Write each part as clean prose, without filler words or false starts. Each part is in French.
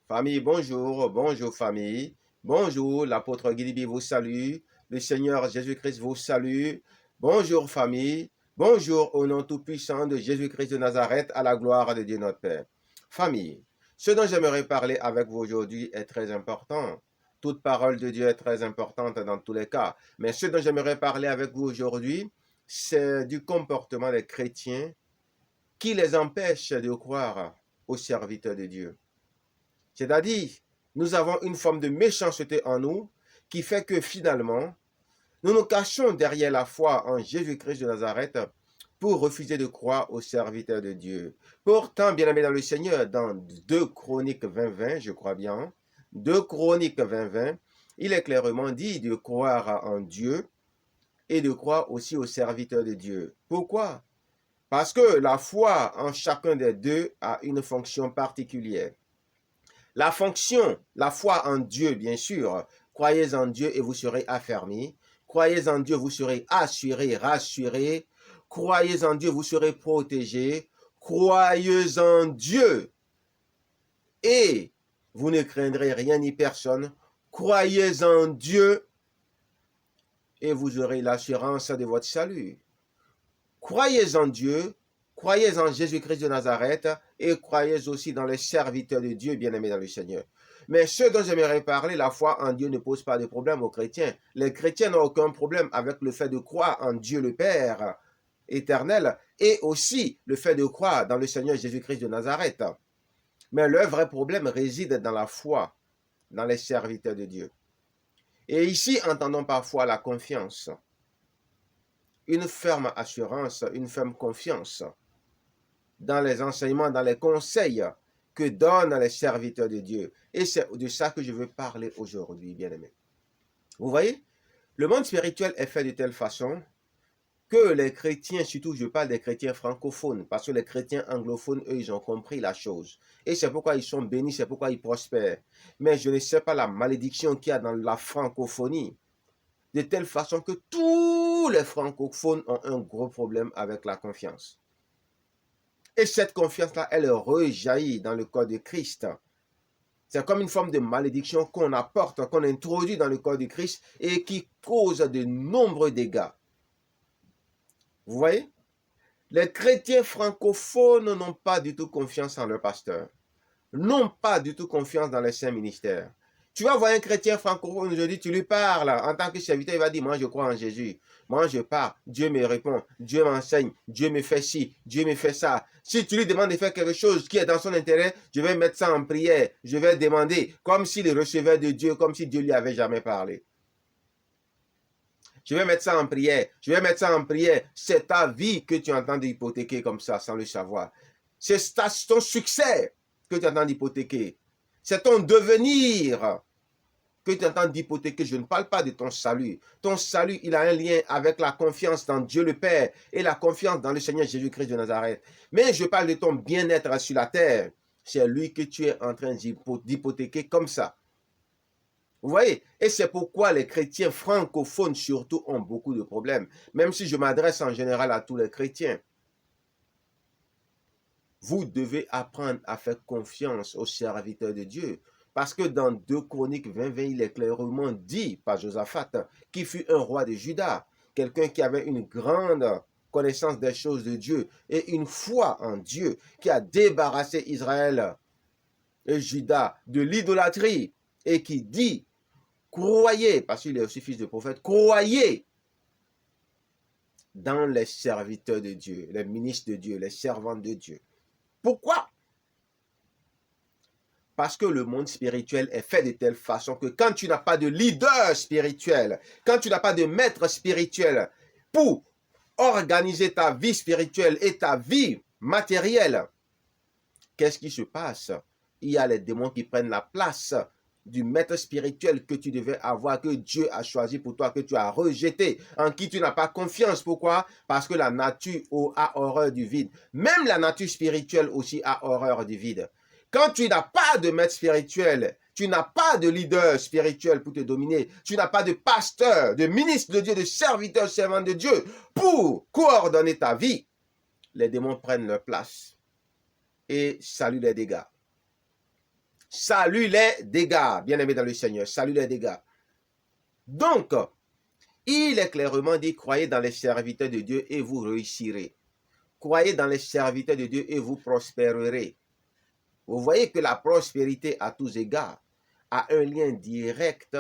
Famille, bonjour, bonjour famille. Bonjour, l'apôtre Guilibi vous salue. Le Seigneur Jésus-Christ vous salue. Bonjour famille. Bonjour au nom tout-puissant de Jésus-Christ de Nazareth, à la gloire de Dieu notre Père. Famille, ce dont j'aimerais parler avec vous aujourd'hui est très important. Toute parole de Dieu est très importante dans tous les cas. Mais ce dont j'aimerais parler avec vous aujourd'hui, c'est du comportement des chrétiens qui les empêche de croire aux serviteurs de Dieu. C'est-à-dire, nous avons une forme de méchanceté en nous qui fait que finalement, nous nous cachons derrière la foi en Jésus-Christ de Nazareth pour refuser de croire aux serviteurs de Dieu. Pourtant, bien aimé dans le Seigneur, dans 2 Chroniques 20, je crois bien, 2 Chroniques 20, il est clairement dit de croire en Dieu et de croire aussi aux serviteurs de Dieu. Pourquoi? Parce que la foi en chacun des deux a une fonction particulière. La fonction, la foi en Dieu, bien sûr. Croyez en Dieu et vous serez affermis. Croyez en Dieu, vous serez assurés, rassurés. Croyez en Dieu, vous serez protégés. Croyez en Dieu et vous ne craindrez rien ni personne. Croyez en Dieu et vous aurez l'assurance de votre salut. Croyez en Dieu, croyez en Jésus-Christ de Nazareth et croyez aussi dans les serviteurs de Dieu, bien-aimés dans le Seigneur. Mais ce dont j'aimerais parler, la foi en Dieu ne pose pas de problème aux chrétiens. Les chrétiens n'ont aucun problème avec le fait de croire en Dieu le Père éternel et aussi le fait de croire dans le Seigneur Jésus-Christ de Nazareth. Mais le vrai problème réside dans la foi, dans les serviteurs de Dieu. Et ici, entendons parfois la confiance. Une ferme assurance, une ferme confiance dans les enseignements, dans les conseils que donnent les serviteurs de Dieu. Et c'est de ça que je veux parler aujourd'hui, bien-aimés. Vous voyez, le monde spirituel est fait de telle façon que les chrétiens, surtout je parle des chrétiens francophones, parce que les chrétiens anglophones, eux, ils ont compris la chose. Et c'est pourquoi ils sont bénis, c'est pourquoi ils prospèrent. Mais je ne sais pas la malédiction qu'il y a dans la francophonie, de telle façon que tous les francophones ont un gros problème avec la confiance. Et cette confiance-là, elle rejaillit dans le corps de Christ. C'est comme une forme de malédiction qu'on apporte, qu'on introduit dans le corps de Christ et qui cause de nombreux dégâts. Vous voyez? Les chrétiens francophones n'ont pas du tout confiance en leur pasteur, n'ont pas du tout confiance dans les saints ministères. Tu vas voir un chrétien francophone aujourd'hui, tu lui parles en tant que serviteur, il va dire, moi je crois en Jésus. Moi je parle, Dieu me répond, Dieu m'enseigne, Dieu me fait ci, Dieu me fait ça. Si tu lui demandes de faire quelque chose qui est dans son intérêt, je vais mettre ça en prière, je vais demander, comme s'il recevait de Dieu, comme si Dieu lui avait jamais parlé. Je vais mettre ça en prière, je vais mettre ça en prière. C'est ta vie que tu entends d'hypothéquer comme ça, sans le savoir. C'est ton succès que tu entends d'hypothéquer. C'est ton devenir que tu entends d'hypothéquer. Je ne parle pas de ton salut. Ton salut, il a un lien avec la confiance dans Dieu le Père et la confiance dans le Seigneur Jésus-Christ de Nazareth. Mais je parle de ton bien-être sur la terre. C'est lui que tu es en train d'hypothéquer comme ça. Vous voyez? Et c'est pourquoi les chrétiens francophones surtout ont beaucoup de problèmes. Même si je m'adresse en général à tous les chrétiens. Vous devez apprendre à faire confiance aux serviteurs de Dieu. Parce que dans 2 Chroniques 20, il est clairement dit par Josaphat, qui fut un roi de Juda, quelqu'un qui avait une grande connaissance des choses de Dieu et une foi en Dieu, qui a débarrassé Israël et Juda de l'idolâtrie et qui dit, croyez, parce qu'il est aussi fils de prophète, croyez dans les serviteurs de Dieu, les ministres de Dieu, les servants de Dieu. Pourquoi? Parce que le monde spirituel est fait de telle façon que quand tu n'as pas de leader spirituel, quand tu n'as pas de maître spirituel pour organiser ta vie spirituelle et ta vie matérielle, qu'est-ce qui se passe? Il y a les démons qui prennent la place du maître spirituel que tu devais avoir, que Dieu a choisi pour toi, que tu as rejeté, en qui tu n'as pas confiance. Pourquoi? Parce que la nature a horreur du vide. Même la nature spirituelle aussi a horreur du vide. Quand tu n'as pas de maître spirituel, tu n'as pas de leader spirituel pour te dominer, tu n'as pas de pasteur, de ministre de Dieu, de serviteur, servant de Dieu pour coordonner ta vie, les démons prennent leur place et saluent les dégâts. salue les dégâts. Bien-aimés dans le Seigneur, salue les dégâts. Donc, il est clairement dit, croyez dans les serviteurs de Dieu et vous réussirez. Croyez dans les serviteurs de Dieu et vous prospérerez. Vous voyez que la prospérité à tous égards a un lien direct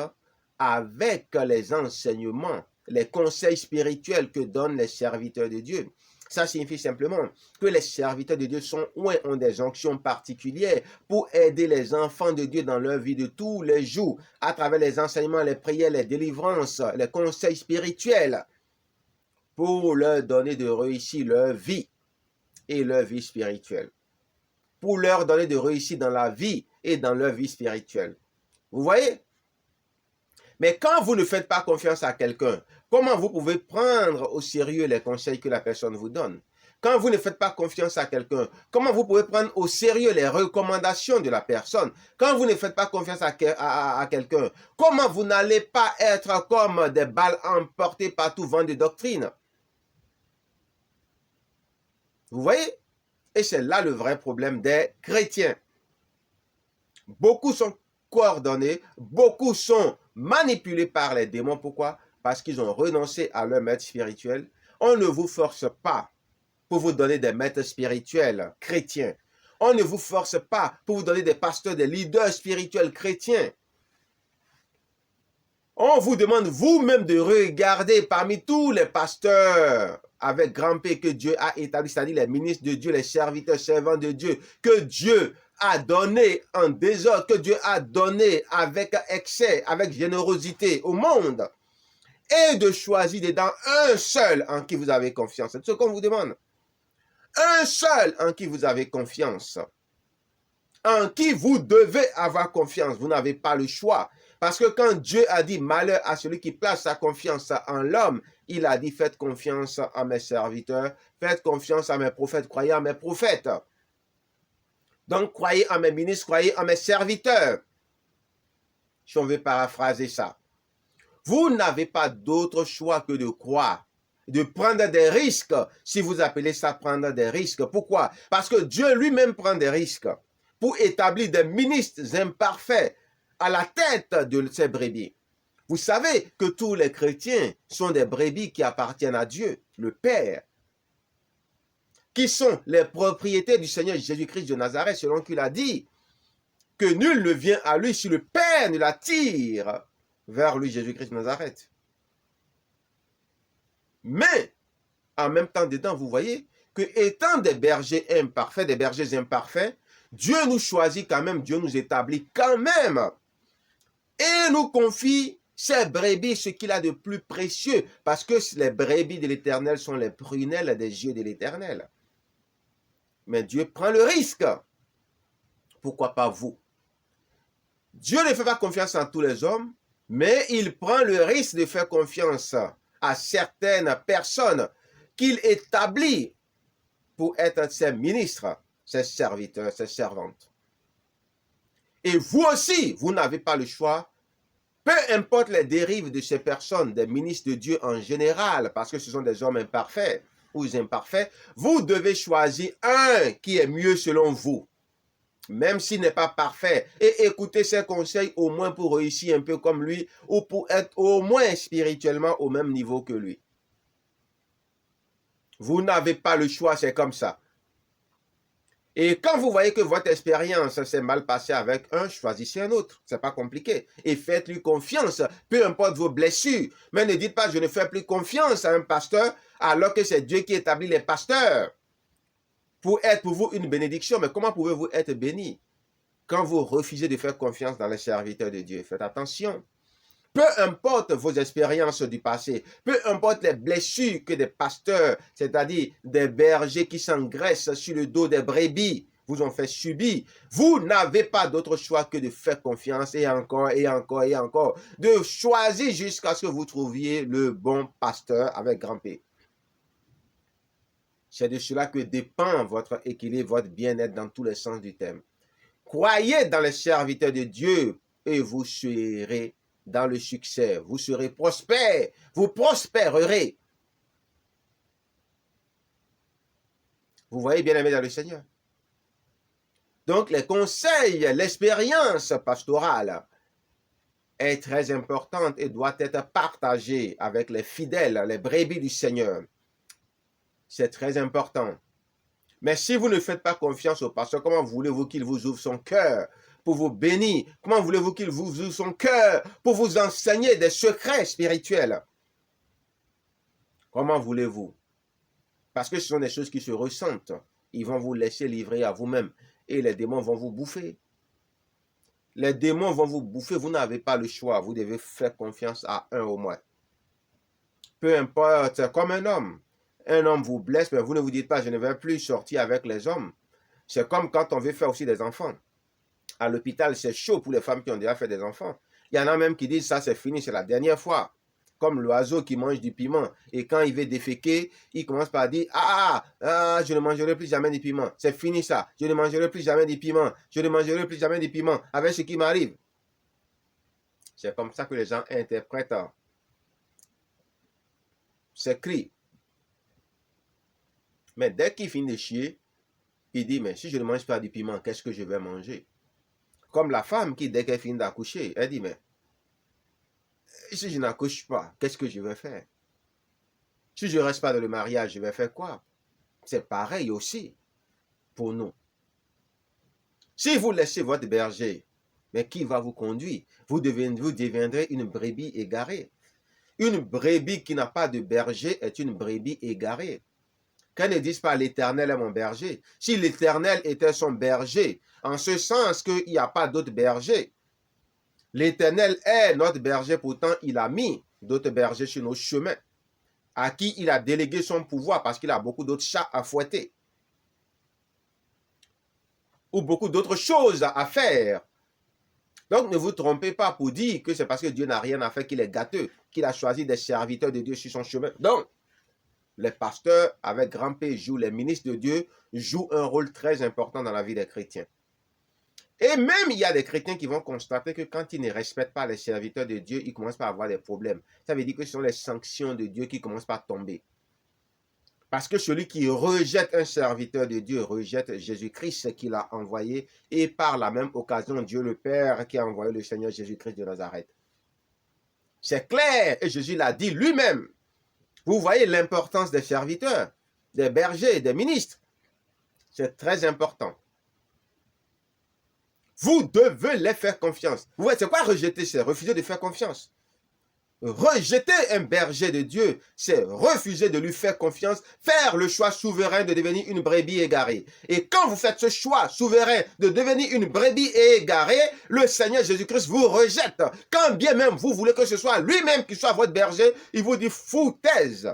avec les enseignements, les conseils spirituels que donnent les serviteurs de Dieu. Ça signifie simplement que les serviteurs de Dieu ont des onctions particulières pour aider les enfants de Dieu dans leur vie de tous les jours, à travers les enseignements, les prières, les délivrances, les conseils spirituels, pour leur donner de réussir leur vie et leur vie spirituelle. Pour leur donner de réussir dans la vie et dans leur vie spirituelle. Vous voyez? Mais quand vous ne faites pas confiance à quelqu'un, comment vous pouvez prendre au sérieux les conseils que la personne vous donne? Quand vous ne faites pas confiance à quelqu'un, comment vous pouvez prendre au sérieux les recommandations de la personne? Quand vous ne faites pas confiance à quelqu'un, comment vous n'allez pas être comme des balles emportées par tout vent de doctrine? Vous voyez? Et c'est là le vrai problème des chrétiens. Beaucoup sont coordonnés, beaucoup sont manipulés par les démons. Pourquoi? Parce qu'ils ont renoncé à leur maître spirituel. On ne vous force pas pour vous donner des maîtres spirituels chrétiens. On ne vous force pas pour vous donner des pasteurs, des leaders spirituels chrétiens. On vous demande vous-même de regarder parmi tous les pasteurs avec grand P que Dieu a établi, c'est-à-dire les ministres de Dieu, les serviteurs, servants de Dieu, que Dieu a donné en désordre, que Dieu a donné avec excès, avec générosité au monde, et de choisir dedans un seul en qui vous avez confiance. C'est ce qu'on vous demande. Un seul en qui vous avez confiance, en qui vous devez avoir confiance. Vous n'avez pas le choix. Parce que quand Dieu a dit malheur à celui qui place sa confiance en l'homme, il a dit faites confiance à mes serviteurs, faites confiance à mes prophètes, croyez à mes prophètes. Donc croyez à mes ministres, croyez à mes serviteurs. Si on veut paraphraser ça. Vous n'avez pas d'autre choix que de croire, de prendre des risques, si vous appelez ça prendre des risques. Pourquoi? Parce que Dieu lui-même prend des risques pour établir des ministres imparfaits à la tête de ces brebis. Vous savez que tous les chrétiens sont des brebis qui appartiennent à Dieu, le Père, qui sont les propriétés du Seigneur Jésus-Christ de Nazareth, selon qu'il a dit que nul ne vient à lui si le Père ne l'attire vers lui, Jésus-Christ de Nazareth. Mais, en même temps dedans, vous voyez que étant des bergers imparfaits, Dieu nous choisit quand même, Dieu nous établit quand même et nous confie ces brebis, ce qu'il a de plus précieux, parce que les brebis de l'Éternel sont les prunelles des yeux de l'Éternel. Mais Dieu prend le risque. Pourquoi pas vous? Dieu ne fait pas confiance en tous les hommes, mais il prend le risque de faire confiance à certaines personnes qu'il établit pour être ses ministres, ses serviteurs, ses servantes. Et vous aussi, vous n'avez pas le choix. Peu importe les dérives de ces personnes, des ministres de Dieu en général, parce que ce sont des hommes imparfaits ou imparfaits, vous devez choisir un qui est mieux selon vous, même s'il n'est pas parfait, et écouter ses conseils au moins pour réussir un peu comme lui, ou pour être au moins spirituellement au même niveau que lui. Vous n'avez pas le choix, c'est comme ça. Et quand vous voyez que votre expérience s'est mal passée avec un, choisissez un autre. C'est pas compliqué. Et faites-lui confiance, peu importe vos blessures. Mais ne dites pas, je ne fais plus confiance à un pasteur, alors que c'est Dieu qui établit les pasteurs pour être pour vous une bénédiction. Mais comment pouvez-vous être béni quand vous refusez de faire confiance dans les serviteurs de Dieu? Faites attention. Peu importe vos expériences du passé, peu importe les blessures que des pasteurs, c'est-à-dire des bergers qui s'engraissent sur le dos des brebis, vous ont fait subir, vous n'avez pas d'autre choix que de faire confiance et encore, de choisir jusqu'à ce que vous trouviez le bon pasteur avec grand P. C'est de cela que dépend votre équilibre, votre bien-être dans tous les sens du terme. Croyez dans les serviteurs de Dieu et vous serez dans le succès, vous serez prospère, vous prospérerez. Vous voyez, bien-aimés dans le Seigneur. Donc, les conseils, l'expérience pastorale est très importante et doit être partagée avec les fidèles, les brebis du Seigneur. C'est très important. Mais si vous ne faites pas confiance au pasteur, comment voulez-vous qu'il vous ouvre son cœur pour vous bénir? Comment voulez-vous qu'il vous ouvre son cœur pour vous enseigner des secrets spirituels? Comment voulez-vous? Parce que ce sont des choses qui se ressentent. Ils vont vous laisser livrer à vous-même et les démons vont vous bouffer. Les démons vont vous bouffer, vous n'avez pas le choix. Vous devez faire confiance à un au moins. Peu importe, comme un homme vous blesse, mais vous ne vous dites pas, je ne vais plus sortir avec les hommes. C'est comme quand on veut faire aussi des enfants. À l'hôpital, c'est chaud pour les femmes qui ont déjà fait des enfants. Il y en a même qui disent, ça c'est fini, c'est la dernière fois. Comme l'oiseau qui mange du piment. Et quand il veut déféquer, il commence par dire, je ne mangerai plus jamais du piment. C'est fini ça. Je ne mangerai plus jamais du piment. Je ne mangerai plus jamais du piment. Avec ce qui m'arrive. C'est comme ça que les gens interprètent ces cris. Mais dès qu'il finit de chier, il dit, mais si je ne mange pas du piment, qu'est-ce que je vais manger? Comme la femme qui, dès qu'elle finit d'accoucher, elle dit, mais si je n'accouche pas, qu'est-ce que je vais faire? Si je ne reste pas dans le mariage, je vais faire quoi? C'est pareil aussi pour nous. Si vous laissez votre berger, mais qui va vous conduire? Vous deviendrez une brebis égarée. Une brebis qui n'a pas de berger est une brebis égarée. Qu'elle ne dise pas l'Éternel est mon berger. Si l'Éternel était son berger, en ce sens qu'il n'y a pas d'autre berger, l'Éternel est notre berger, pourtant il a mis d'autres bergers sur nos chemins, à qui il a délégué son pouvoir parce qu'il a beaucoup d'autres chats à fouetter, ou beaucoup d'autres choses à faire. Donc ne vous trompez pas pour dire que c'est parce que Dieu n'a rien à faire qu'il est gâteux, qu'il a choisi des serviteurs de Dieu sur son chemin. Donc, les pasteurs, avec grand P, les ministres de Dieu, jouent un rôle très important dans la vie des chrétiens. Et même, il y a des chrétiens qui vont constater que quand ils ne respectent pas les serviteurs de Dieu, ils commencent par avoir des problèmes. Ça veut dire que ce sont les sanctions de Dieu qui commencent par tomber. Parce que celui qui rejette un serviteur de Dieu rejette Jésus-Christ qu'il a envoyé, et par la même occasion, Dieu le Père qui a envoyé le Seigneur Jésus-Christ de Nazareth. C'est clair, et Jésus l'a dit lui-même. Vous voyez l'importance des serviteurs, des bergers, des ministres. C'est très important. Vous devez les faire confiance. Vous voyez, c'est quoi rejeter? C'est refuser de faire confiance. Rejeter un berger de Dieu, c'est refuser de lui faire confiance, faire le choix souverain de devenir une brebis égarée. Et quand vous faites ce choix souverain de devenir une brebis égarée, le Seigneur Jésus-Christ vous rejette. Quand bien même vous voulez que ce soit lui-même qui soit votre berger, il vous dit foutaise.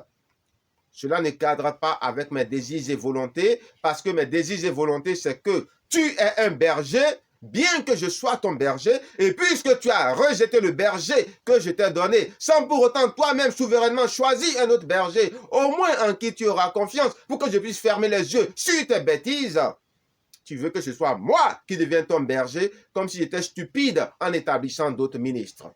Cela ne cadre pas avec mes désirs et volontés, parce que mes désirs et volontés, c'est que tu es un berger, bien que je sois ton berger, et puisque tu as rejeté le berger que je t'ai donné, sans pour autant toi-même souverainement choisir un autre berger, au moins en qui tu auras confiance, pour que je puisse fermer les yeux sur tes bêtises, tu veux que ce soit moi qui devienne ton berger, comme si j'étais stupide en établissant d'autres ministres.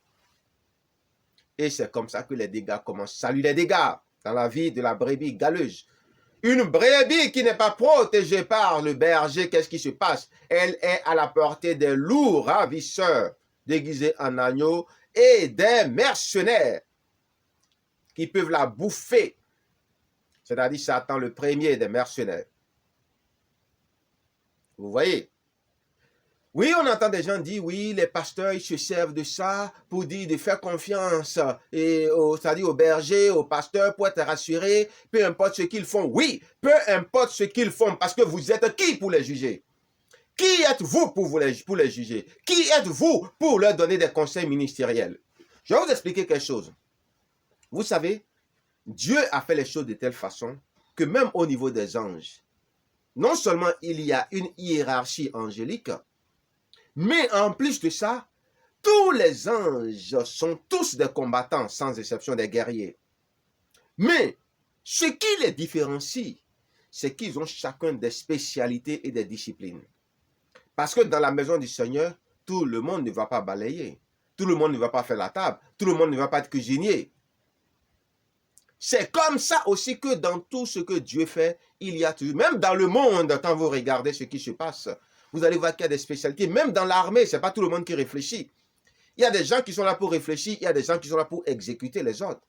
Et c'est comme ça que les dégâts commencent. Salut les dégâts dans la vie de la brebis galeuse. Une brebis qui n'est pas protégée par le berger, qu'est-ce qui se passe? Elle est à la portée des loups ravisseurs, déguisés en agneaux, et des mercenaires qui peuvent la bouffer. C'est-à-dire Satan, le premier des mercenaires. Vous voyez? Oui, on entend des gens dire, oui, les pasteurs, ils se servent de ça pour dire de faire confiance, c'est-à-dire aux bergers, aux pasteurs, pour être rassurés, peu importe ce qu'ils font. Oui, peu importe ce qu'ils font, parce que vous êtes qui pour les juger? Qui êtes-vous pour les juger? Qui êtes-vous pour leur donner des conseils ministériels? Je vais vous expliquer quelque chose. Vous savez, Dieu a fait les choses de telle façon que même au niveau des anges, non seulement il y a une hiérarchie angélique, mais en plus de ça, tous les anges sont tous des combattants, sans exception des guerriers. Mais ce qui les différencie, c'est qu'ils ont chacun des spécialités et des disciplines. Parce que dans la maison du Seigneur, tout le monde ne va pas balayer. Tout le monde ne va pas faire la table. Tout le monde ne va pas être cuisinier. C'est comme ça aussi que dans tout ce que Dieu fait, il y a toujours, même dans le monde, quand vous regardez ce qui se passe, Vous allez voir qu'il y a des spécialités. Même dans l'armée, ce n'est pas tout le monde qui réfléchit. Il y a des gens qui sont là pour réfléchir, il y a des gens qui sont là pour exécuter les ordres.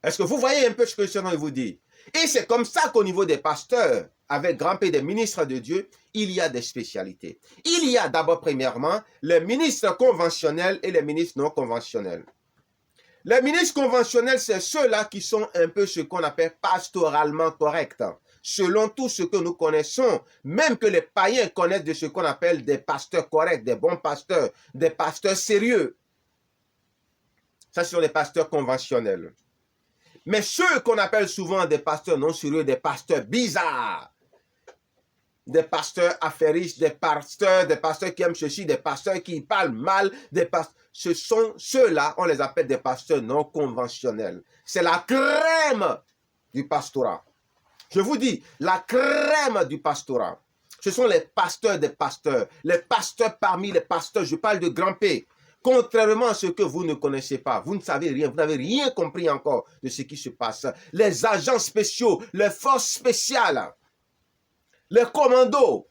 Est-ce que vous voyez un peu ce que je suis en train de vous dire? Et c'est comme ça qu'au niveau des pasteurs, avec grand P des ministres de Dieu, il y a des spécialités. Il y a d'abord, premièrement, les ministres conventionnels et les ministres non conventionnels. Les ministres conventionnels, c'est ceux-là qui sont un peu ce qu'on appelle pastoralement corrects, selon tout ce que nous connaissons, même que les païens connaissent de ce qu'on appelle des pasteurs corrects, des bons pasteurs, des pasteurs sérieux. Ça, ce sont les pasteurs conventionnels. Mais ceux qu'on appelle souvent des pasteurs non sérieux, des pasteurs bizarres, des pasteurs affairistes, des pasteurs qui aiment ceci, des pasteurs qui parlent mal, ce sont ceux-là, on les appelle des pasteurs non conventionnels. C'est la crème du pastorat. Je vous dis, la crème du pastorat. Ce sont les pasteurs des pasteurs, les pasteurs parmi les pasteurs. Je parle de grand P. Contrairement à ce que vous ne connaissez pas, vous ne savez rien, vous n'avez rien compris encore de ce qui se passe. Les agents spéciaux, les forces spéciales, les commandos,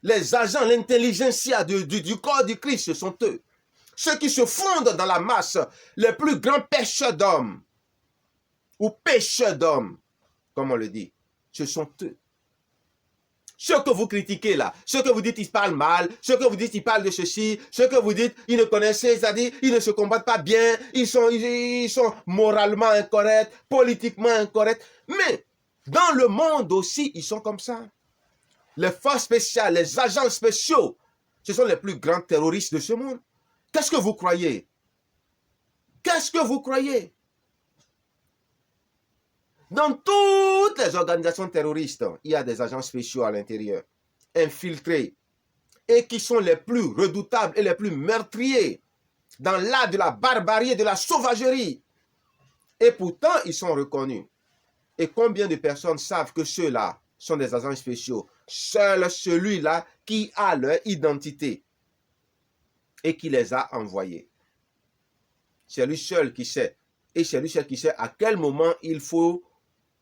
les agents, l'intelligentsia du corps du Christ, ce sont eux. Ceux qui se fondent dans la masse, les plus grands pêcheurs d'hommes, ou pêcheurs d'hommes, comme on le dit, ce sont eux. Ceux que vous critiquez là, ceux que vous dites ils parlent mal, ceux que vous dites ils parlent de ceci, ceux que vous dites ils ne connaissent, c'est-à-dire ils ne se combattent pas bien, ils sont moralement incorrects, politiquement incorrects, mais dans le monde aussi ils sont comme ça. Les forces spéciales, les agents spéciaux, ce sont les plus grands terroristes de ce monde. Qu'est-ce que vous croyez? Qu'est-ce que vous croyez? Dans toutes les organisations terroristes, il y a des agents spéciaux à l'intérieur, infiltrés, et qui sont les plus redoutables et les plus meurtriers dans l'art de la barbarie et de la sauvagerie. Et pourtant, ils sont reconnus. Et combien de personnes savent que ceux-là sont des agents spéciaux? Seul celui-là qui a leur identité et qui les a envoyés. C'est lui seul qui sait. Et c'est lui seul qui sait à quel moment il faut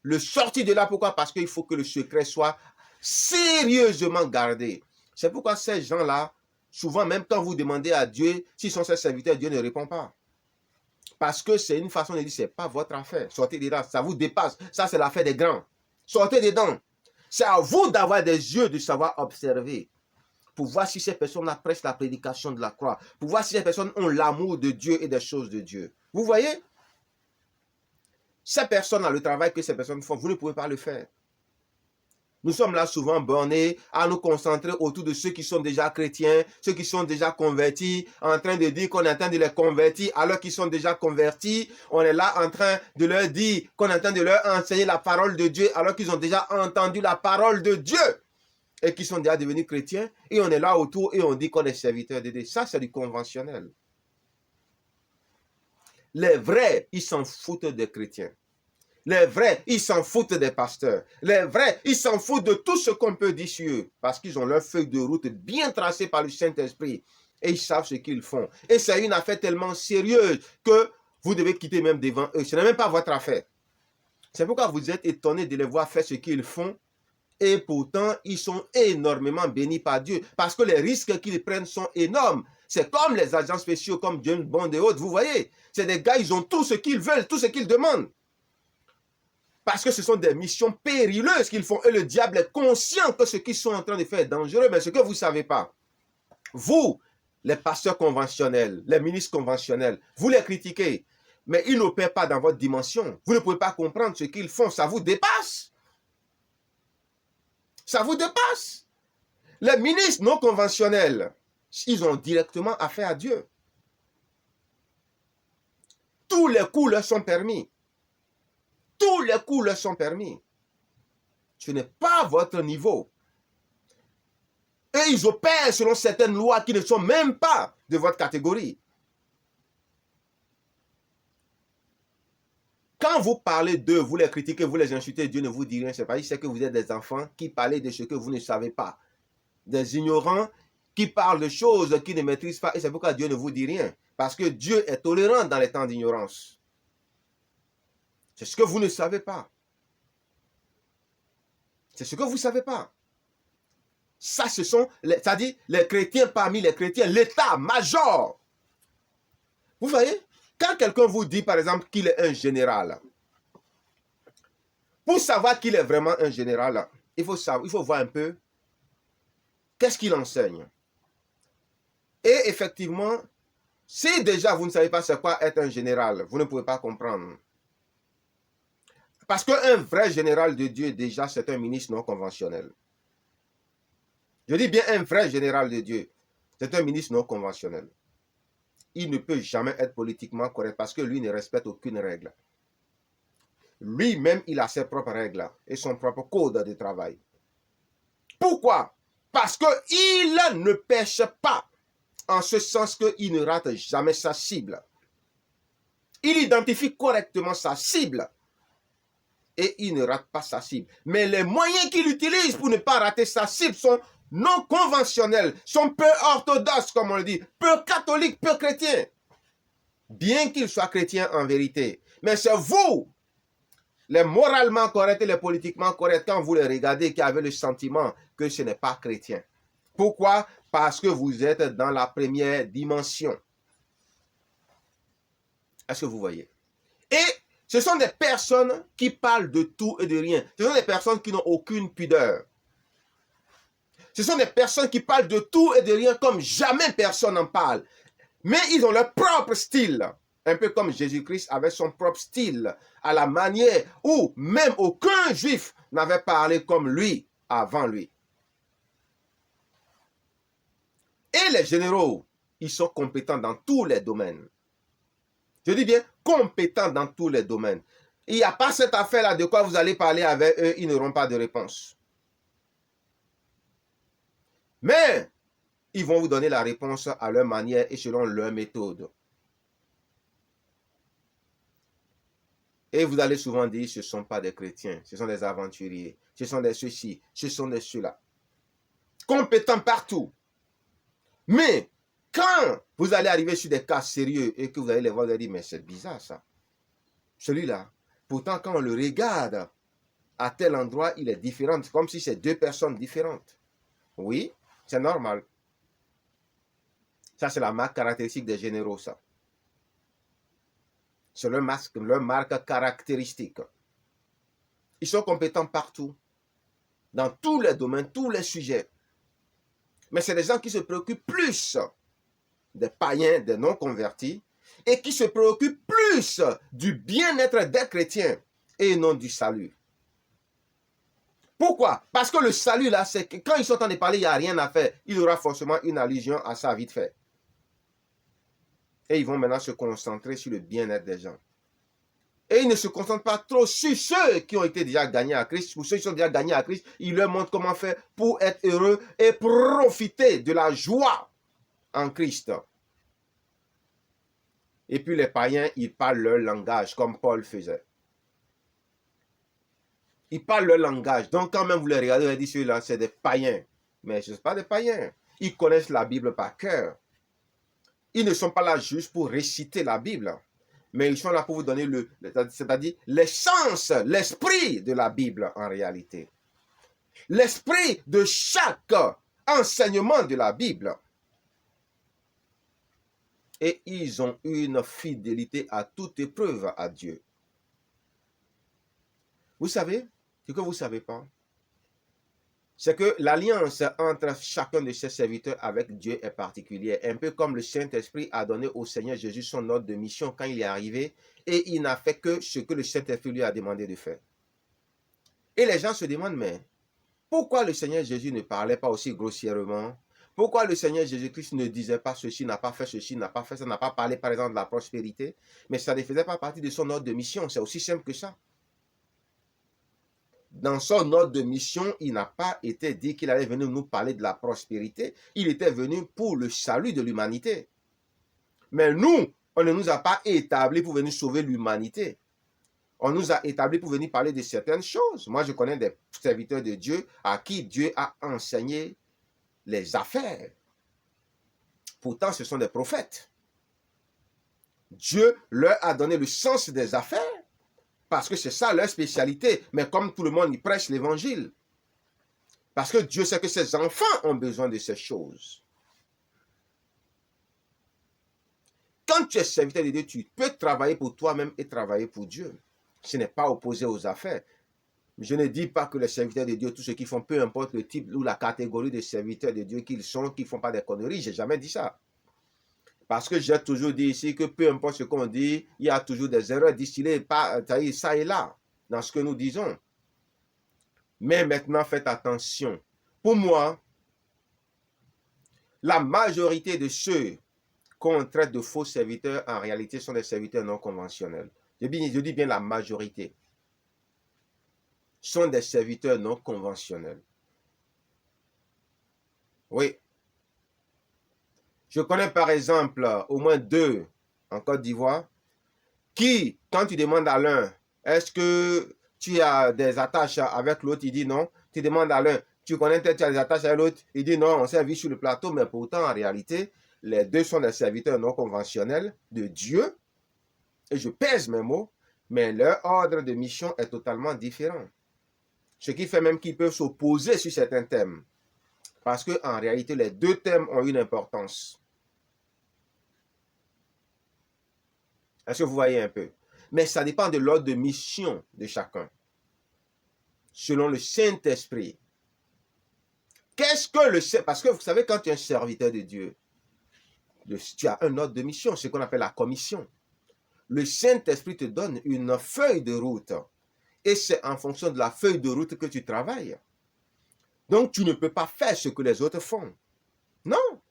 le sortir de là. Pourquoi? Parce qu'il faut que le secret soit sérieusement gardé. C'est pourquoi ces gens-là, souvent, même quand vous demandez à Dieu s'ils sont ses serviteurs, Dieu ne répond pas. Parce que c'est une façon de dire, ce n'est pas votre affaire. Sortez dedans, ça vous dépasse. Ça, c'est l'affaire des grands. Sortez dedans. C'est à vous d'avoir des yeux, de savoir observer. Pour voir si ces personnes prêchent la prédication de la croix. Pour voir si ces personnes ont l'amour de Dieu et des choses de Dieu. Vous voyez? Ces personnes-là, le travail que ces personnes font, vous ne pouvez pas le faire. Nous sommes là souvent bornés à nous concentrer autour de ceux qui sont déjà chrétiens, ceux qui sont déjà convertis, en train de dire qu'on est en train de les convertir alors qu'ils sont déjà convertis. On est là en train de leur dire qu'on est en train de leur enseigner la parole de Dieu alors qu'ils ont déjà entendu la parole de Dieu et qu'ils sont déjà devenus chrétiens. Et on est là autour et on dit qu'on est serviteur de Dieu. Ça, c'est du conventionnel. Les vrais, ils s'en foutent des chrétiens. Les vrais, ils s'en foutent des pasteurs. Les vrais, ils s'en foutent de tout ce qu'on peut dire sur eux. Parce qu'ils ont leur feuille de route bien tracée par le Saint-Esprit. Et ils savent ce qu'ils font. Et c'est une affaire tellement sérieuse que vous devez quitter même devant eux. Ce n'est même pas votre affaire. C'est pourquoi vous êtes étonnés de les voir faire ce qu'ils font. Et pourtant, ils sont énormément bénis par Dieu. Parce que les risques qu'ils prennent sont énormes. C'est comme les agents spéciaux, comme James Bond et autres. Vous voyez, c'est des gars, ils ont tout ce qu'ils veulent, tout ce qu'ils demandent. Parce que ce sont des missions périlleuses qu'ils font. Et le diable est conscient que ce qu'ils sont en train de faire est dangereux. Mais ce que vous ne savez pas, vous, les pasteurs conventionnels, les ministres conventionnels, vous les critiquez. Mais ils n'opèrent pas dans votre dimension. Vous ne pouvez pas comprendre ce qu'ils font. Ça vous dépasse. Ça vous dépasse. Les ministres non conventionnels, ils ont directement affaire à Dieu. Tous les coups leur sont permis. Tous les coups leur sont permis. Ce n'est pas votre niveau. Et ils opèrent selon certaines lois qui ne sont même pas de votre catégorie. Quand vous parlez d'eux, vous les critiquez, vous les insultez, Dieu ne vous dit rien. C'est pas, il sait que vous êtes des enfants qui parlent de ce que vous ne savez pas. Des ignorants qui parlent de choses qu'ils ne maîtrisent pas. Et c'est pourquoi Dieu ne vous dit rien. Parce que Dieu est tolérant dans les temps d'ignorance. C'est ce que vous ne savez pas. C'est ce que vous ne savez pas. Ça, ce sont, c'est-à-dire les chrétiens parmi les chrétiens, l'état-major. Vous voyez, quand quelqu'un vous dit, par exemple, qu'il est un général, pour savoir qu'il est vraiment un général, il faut voir un peu qu'est-ce qu'il enseigne. Et effectivement, si déjà vous ne savez pas c'est quoi être un général, vous ne pouvez pas comprendre. Parce qu'un vrai général de Dieu, déjà, c'est un ministre non conventionnel. Je dis bien un vrai général de Dieu, c'est un ministre non conventionnel. Il ne peut jamais être politiquement correct parce que lui ne respecte aucune règle. Lui-même, il a ses propres règles et son propre code de travail. Pourquoi? Parce qu'il ne pêche pas, en ce sens qu'il ne rate jamais sa cible. Il identifie correctement sa cible et il ne rate pas sa cible. Mais les moyens qu'il utilise pour ne pas rater sa cible sont non conventionnels, sont peu orthodoxes, comme on le dit, peu catholiques, peu chrétiens. Bien qu'il soit chrétien en vérité. Mais c'est vous, les moralement corrects et les politiquement corrects, quand vous les regardez, qui avez le sentiment que ce n'est pas chrétien. Pourquoi? Parce que vous êtes dans la première dimension. Est-ce que vous voyez? Et ce sont des personnes qui parlent de tout et de rien. Ce sont des personnes qui n'ont aucune pudeur. Ce sont des personnes qui parlent de tout et de rien comme jamais personne n'en parle. Mais ils ont leur propre style. Un peu comme Jésus-Christ avait son propre style, à la manière où même aucun juif n'avait parlé comme lui avant lui. Et les généraux, ils sont compétents dans tous les domaines. Je dis bien compétents dans tous les domaines. Il n'y a pas cette affaire-là de quoi vous allez parler avec eux, ils n'auront pas de réponse. Mais ils vont vous donner la réponse à leur manière et selon leur méthode. Et vous allez souvent dire, ce ne sont pas des chrétiens, ce sont des aventuriers, ce sont des ceux-ci, ce sont des ceux-là. Compétents partout. Mais quand vous allez arriver sur des cas sérieux et que vous allez les voir, vous allez dire, mais c'est bizarre ça. Celui-là, pourtant quand on le regarde, à tel endroit, il est différent, comme si c'est deux personnes différentes. Oui, c'est normal. Ça, c'est la marque caractéristique des généraux, ça. C'est leur marque caractéristique. Ils sont compétents partout, dans tous les domaines, tous les sujets. Mais c'est des gens qui se préoccupent plus des païens, des non-convertis, et qui se préoccupent plus du bien-être des chrétiens et non du salut. Pourquoi? Parce que le salut, là, c'est que quand ils sont en train de parler, il n'y a rien à faire. Il y aura forcément une allusion à ça vite fait. Et ils vont maintenant se concentrer sur le bien-être des gens. Et ils ne se concentrent pas trop sur ceux qui ont été déjà gagnés à Christ. Pour ceux qui sont déjà gagnés à Christ, ils leur montrent comment faire pour être heureux et profiter de la joie en Christ. Et puis les païens, ils parlent leur langage comme Paul faisait. Ils parlent leur langage. Donc quand même vous les regardez, vous allez dire ceux-là, c'est des païens. Mais ce ne sont pas des païens. Ils connaissent la Bible par cœur. Ils ne sont pas là juste pour réciter la Bible. Mais ils sont là pour vous donner c'est-à-dire l'essence, l'esprit de la Bible en réalité. L'esprit de chaque enseignement de la Bible. Et ils ont une fidélité à toute épreuve à Dieu. Vous savez, ce que vous ne savez pas, c'est que l'alliance entre chacun de ses serviteurs avec Dieu est particulière. Un peu comme le Saint-Esprit a donné au Seigneur Jésus son ordre de mission quand il est arrivé et il n'a fait que ce que le Saint-Esprit lui a demandé de faire. Et les gens se demandent, mais pourquoi le Seigneur Jésus ne parlait pas aussi grossièrement? Pourquoi le Seigneur Jésus-Christ ne disait pas ceci, n'a pas fait ceci, n'a pas fait ça, n'a pas parlé par exemple de la prospérité? Mais ça ne faisait pas partie de son ordre de mission. C'est aussi simple que ça. Dans son ordre de mission, il n'a pas été dit qu'il allait venir nous parler de la prospérité. Il était venu pour le salut de l'humanité. Mais nous, on ne nous a pas établis pour venir sauver l'humanité. On nous a établis pour venir parler de certaines choses. Moi, je connais des serviteurs de Dieu à qui Dieu a enseigné les affaires. Pourtant, ce sont des prophètes. Dieu leur a donné le sens des affaires. Parce que c'est ça leur spécialité. Mais comme tout le monde, ils prêchent l'évangile. Parce que Dieu sait que ses enfants ont besoin de ces choses. Quand tu es serviteur de Dieu, tu peux travailler pour toi-même et travailler pour Dieu. Ce n'est pas opposé aux affaires. Je ne dis pas que les serviteurs de Dieu, tous ceux qui font, peu importe le type ou la catégorie de serviteurs de Dieu qu'ils sont, qui ne font pas des conneries, je n'ai jamais dit ça. Parce que j'ai toujours dit ici que peu importe ce qu'on dit, il y a toujours des erreurs distillées ça et là, dans ce que nous disons. Mais maintenant, faites attention. Pour moi, la majorité de ceux qu'on traite de faux serviteurs, en réalité, sont des serviteurs non conventionnels. Je dis bien la majorité. Sont des serviteurs non conventionnels. Oui. Je connais par exemple au moins 2 en Côte d'Ivoire qui, quand tu demandes à l'un, est-ce que tu as des attaches avec l'autre, il dit non. Tu demandes à l'un, tu connais peut-être tu as des attaches avec l'autre, il dit non, on s'est vu sur le plateau, mais pourtant en réalité, les 2 sont des serviteurs non conventionnels de Dieu. Et je pèse mes mots, mais leur ordre de mission est totalement différent. Ce qui fait même qu'ils peuvent s'opposer sur certains thèmes. Parce qu'en réalité, les 2 thèmes ont une importance. Est-ce que vous voyez un peu? Mais ça dépend de l'ordre de mission de chacun. Selon le Saint-Esprit. Qu'est-ce que le Saint-Esprit? Parce que vous savez, quand tu es un serviteur de Dieu, tu as un ordre de mission, ce qu'on appelle la commission. Le Saint-Esprit te donne une feuille de route. Et c'est en fonction de la feuille de route que tu travailles. Donc, tu ne peux pas faire ce que les autres font. Non.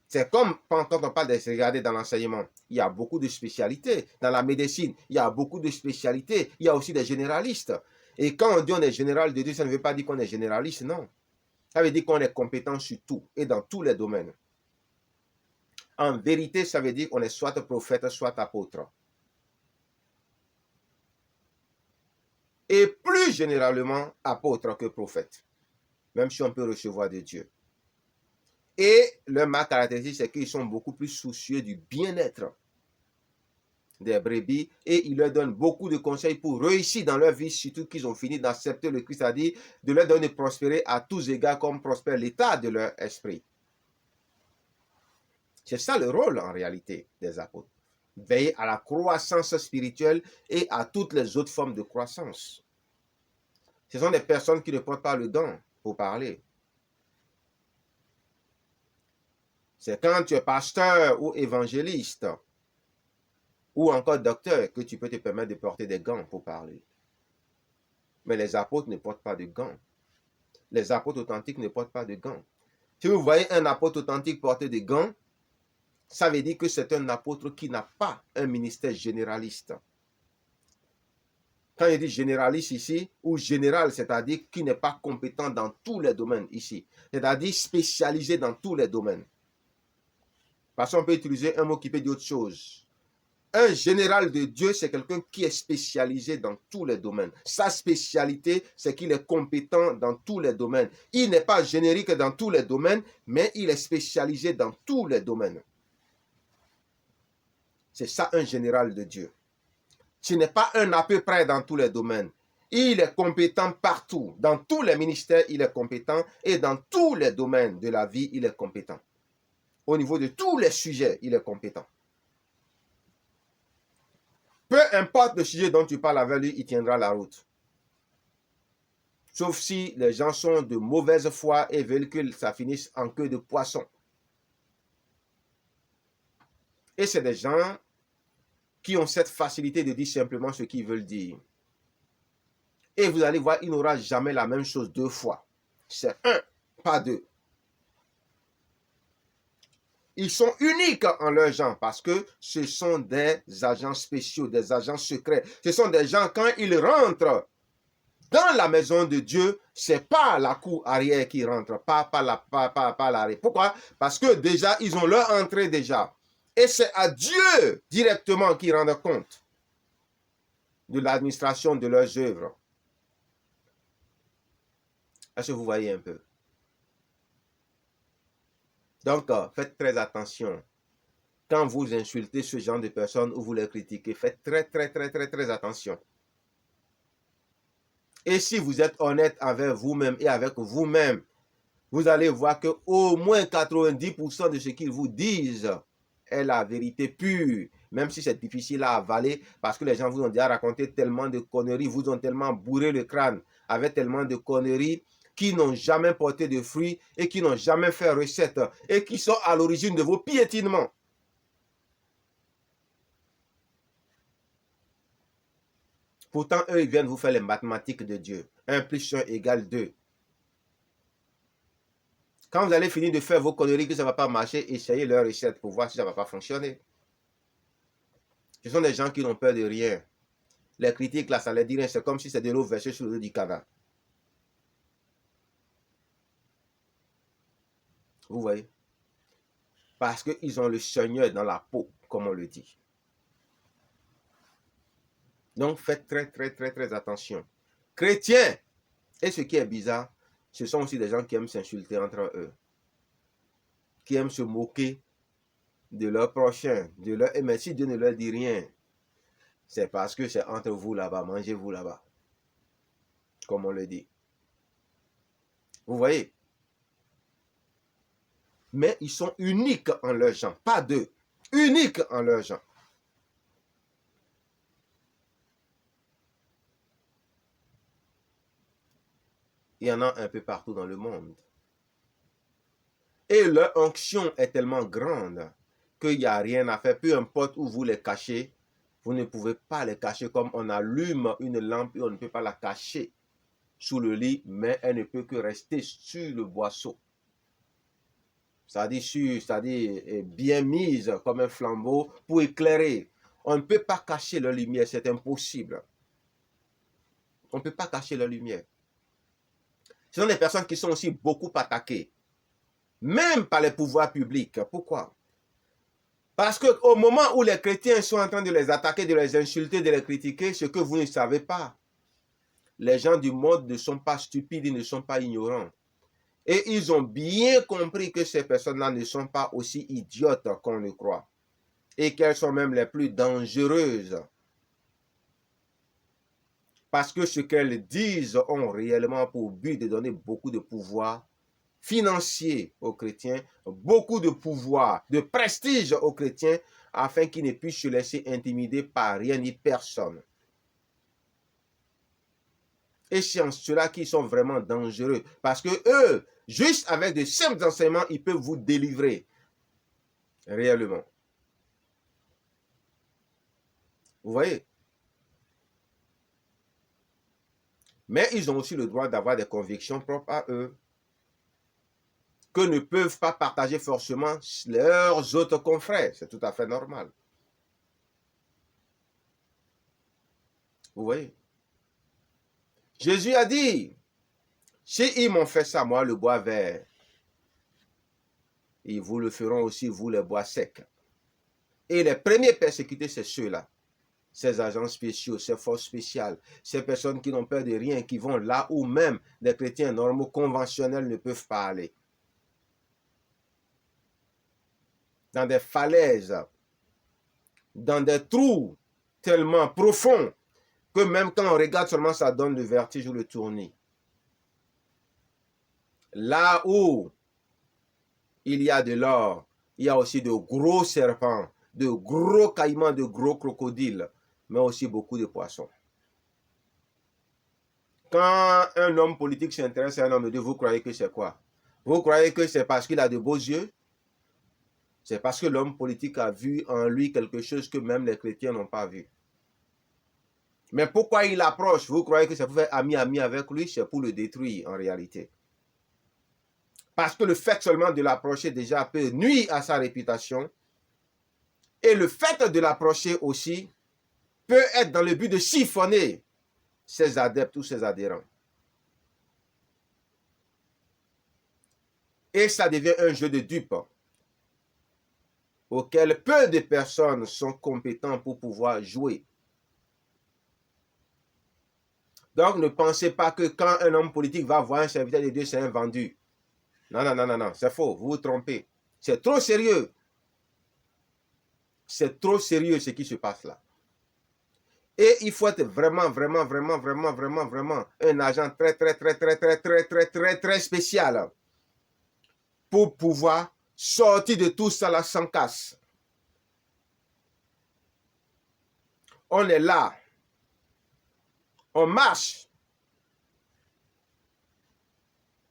C'est comme quand on parle de regarder dans l'enseignement, il y a beaucoup de spécialités. Dans la médecine, il y a beaucoup de spécialités. Il y a aussi des généralistes. Et quand on dit on est général de Dieu, ça ne veut pas dire qu'on est généraliste, non. Ça veut dire qu'on est compétent sur tout et dans tous les domaines. En vérité, ça veut dire qu'on est soit prophète, soit apôtre. Et plus généralement, apôtre que prophète. Même si on peut recevoir de Dieu. Et ma caractéristique, c'est qu'ils sont beaucoup plus soucieux du bien-être des brebis et ils leur donnent beaucoup de conseils pour réussir dans leur vie, surtout qu'ils ont fini d'accepter le Christ, c'est-à-dire de leur donner de prospérer à tous égards comme prospère l'état de leur esprit. C'est ça le rôle en réalité des apôtres. Veiller à la croissance spirituelle et à toutes les autres formes de croissance. Ce sont des personnes qui ne portent pas le gant pour parler. C'est quand tu es pasteur ou évangéliste ou encore docteur que tu peux te permettre de porter des gants pour parler. Mais les apôtres ne portent pas de gants. Les apôtres authentiques ne portent pas de gants. Si vous voyez un apôtre authentique porter des gants, ça veut dire que c'est un apôtre qui n'a pas un ministère généraliste. Quand il dit généraliste ici, ou général, c'est-à-dire qui n'est pas compétent dans tous les domaines ici. C'est-à-dire spécialisé dans tous les domaines. Parce qu'on peut utiliser un mot qui peut dire autre chose. Un général de Dieu, c'est quelqu'un qui est spécialisé dans tous les domaines. Sa spécialité, c'est qu'il est compétent dans tous les domaines. Il n'est pas générique dans tous les domaines, mais il est spécialisé dans tous les domaines. C'est ça un général de Dieu. Ce n'est pas un à peu près dans tous les domaines. Il est compétent partout. Dans tous les ministères, il est compétent. Et dans tous les domaines de la vie, il est compétent. Au niveau de tous les sujets, il est compétent. Peu importe le sujet dont tu parles avec lui, il tiendra la route. Sauf si les gens sont de mauvaise foi et veulent que ça finisse en queue de poisson. Et c'est des gens qui ont cette facilité de dire simplement ce qu'ils veulent dire. Et vous allez voir, il n'aura jamais la même chose 2 fois. C'est 1, pas 2. Ils sont uniques en leur genre parce que ce sont des agents spéciaux, des agents secrets. Ce sont des gens, quand ils rentrent dans la maison de Dieu, c'est pas la cour arrière qui rentre, pas l'arrière. Pourquoi? Parce que déjà, ils ont leur entrée déjà. Et c'est à Dieu directement qu'ils rendent compte de l'administration de leurs œuvres. Est-ce que vous voyez un peu? Donc, faites très attention. Quand vous insultez ce genre de personnes ou vous les critiquez, faites très attention. Et si vous êtes honnête avec vous-même et avec vous-même, vous allez voir que au moins 90% de ce qu'ils vous disent est la vérité pure, même si c'est difficile à avaler, parce que les gens vous ont déjà raconté tellement de conneries, vous ont tellement bourré le crâne avec tellement de conneries qui n'ont jamais porté de fruits et qui n'ont jamais fait recette et qui sont à l'origine de vos piétinements. Pourtant, eux, ils viennent vous faire les mathématiques de Dieu. 1 plus 1 égale 2. Quand vous allez finir de faire vos conneries que ça ne va pas marcher, essayez leur recette pour voir si ça ne va pas fonctionner. Ce sont des gens qui n'ont peur de rien. Les critiques, là, ça ne les dit rien. C'est comme si c'était de l'eau versée sur le dos du canard. Vous voyez? Parce qu'ils ont le Seigneur dans la peau, comme on le dit. Donc, faites très attention. Chrétiens, et ce qui est bizarre, ce sont aussi des gens qui aiment s'insulter entre eux. Qui aiment se moquer de leur prochain. Mais si Dieu ne leur dit rien, c'est parce que c'est entre vous là-bas. Mangez-vous là-bas. Comme on le dit. Vous voyez? Mais ils sont uniques en leur genre. Pas deux. Uniques en leur genre. Il y en a un peu partout dans le monde. Et leur onction est tellement grande qu'il n'y a rien à faire. Peu importe où vous les cachez, vous ne pouvez pas les cacher comme on allume une lampe et on ne peut pas la cacher sous le lit, mais elle ne peut que rester sur le boisseau. C'est-à-dire bien mise comme un flambeau pour éclairer. On ne peut pas cacher leur lumière, c'est impossible. On ne peut pas cacher leur lumière. Ce sont des personnes qui sont aussi beaucoup attaquées, même par les pouvoirs publics. Pourquoi? Parce qu'au moment où les chrétiens sont en train de les attaquer, de les insulter, de les critiquer, ce que vous ne savez pas, les gens du monde ne sont pas stupides, ils ne sont pas ignorants. Et ils ont bien compris que ces personnes-là ne sont pas aussi idiotes qu'on le croit. Et qu'elles sont même les plus dangereuses. Parce que ce qu'elles disent ont réellement pour but de donner beaucoup de pouvoir financier aux chrétiens, beaucoup de pouvoir, de prestige aux chrétiens, afin qu'ils ne puissent se laisser intimider par rien ni personne. Et c'est en cela qu'ils sont vraiment dangereux. Parce que eux, juste avec de simples enseignements, ils peuvent vous délivrer. Réellement. Vous voyez? Mais ils ont aussi le droit d'avoir des convictions propres à eux, que ne peuvent pas partager forcément leurs autres confrères. C'est tout à fait normal. Vous voyez? Jésus a dit, si ils m'ont fait ça, moi, le bois vert, ils vous le feront aussi, vous, les bois secs. Et les premiers persécutés, c'est ceux-là. Ces agents spéciaux, ces forces spéciales, ces personnes qui n'ont peur de rien, qui vont là où même des chrétiens normaux, conventionnels ne peuvent pas aller. Dans des falaises, dans des trous tellement profonds que même quand on regarde seulement, ça donne le vertige ou le tournis. Là où il y a de l'or, il y a aussi de gros serpents, de gros caïmans, de gros crocodiles, mais aussi beaucoup de poissons. Quand un homme politique s'intéresse à un homme de Dieu, vous croyez que c'est quoi? Vous croyez que c'est parce qu'il a de beaux yeux? C'est parce que l'homme politique a vu en lui quelque chose que même les chrétiens n'ont pas vu. Mais pourquoi il approche? Vous croyez que c'est pour faire ami avec lui? C'est pour le détruire en réalité. Parce que le fait seulement de l'approcher déjà peut nuire à sa réputation. Et le fait de l'approcher aussi peut être dans le but de chiffonner ses adeptes ou ses adhérents. Et ça devient un jeu de dupes auquel peu de personnes sont compétentes pour pouvoir jouer. Donc ne pensez pas que quand un homme politique va voir un serviteur de Dieu, c'est un vendu. Non, c'est faux, vous vous trompez. C'est trop sérieux. C'est trop sérieux ce qui se passe là. Et il faut être vraiment un agent très spécial pour pouvoir sortir de tout ça là sans casse. On est là. On marche.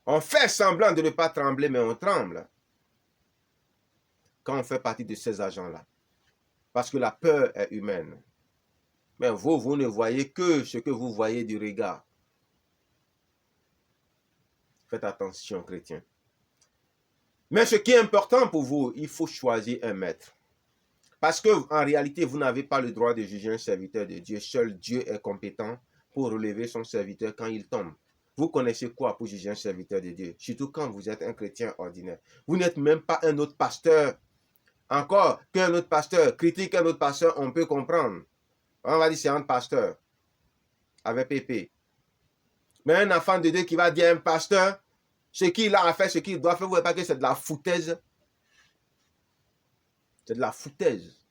On fait semblant de ne pas trembler, mais on tremble quand on fait partie de ces agents-là. Parce que la peur est humaine. Mais vous ne voyez que ce que vous voyez du regard. Faites attention, chrétiens. Mais ce qui est important pour vous, il faut choisir un maître. Parce qu'en réalité, vous n'avez pas le droit de juger un serviteur de Dieu. Seul Dieu est compétent pour relever son serviteur quand il tombe. Vous connaissez quoi pour juger un serviteur de Dieu? Surtout quand vous êtes un chrétien ordinaire. Vous n'êtes même pas un autre pasteur. Encore qu'un autre pasteur critique un autre pasteur, on peut comprendre. On va dire c'est un pasteur avec Pépé. Mais un enfant de Dieu qui va dire à un pasteur ce qu'il a à faire, ce qu'il doit faire, vous ne voyez pas que c'est de la foutaise? C'est de la foutaise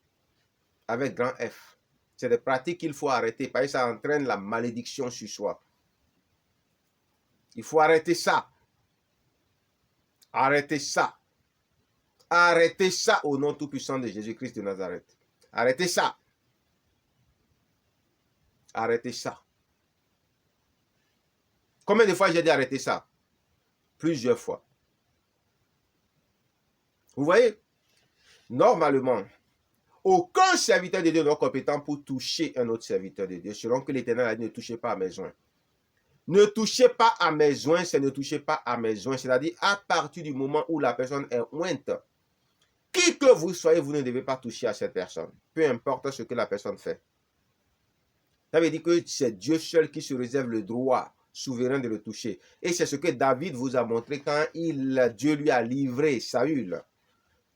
avec grand F. C'est des pratiques qu'il faut arrêter parce que ça entraîne la malédiction sur soi. Il faut arrêter ça. Arrêtez ça. Arrêtez ça au nom tout-puissant de Jésus-Christ de Nazareth. Arrêtez ça. Arrêtez ça. Combien de fois j'ai dit arrêter ça? Plusieurs fois. Vous voyez? Normalement, aucun serviteur de Dieu n'est compétent pour toucher un autre serviteur de Dieu, selon que l'Éternel a dit ne touchez pas à mes joints. Ne touchez pas à mes joints, c'est ne touchez pas à mes joints, c'est-à-dire à partir du moment où la personne est ointe. Qui que vous soyez, vous ne devez pas toucher à cette personne, peu importe ce que la personne fait. Ça veut dire que c'est Dieu seul qui se réserve le droit souverain de le toucher. Et c'est ce que David vous a montré quand Dieu lui a livré Saül.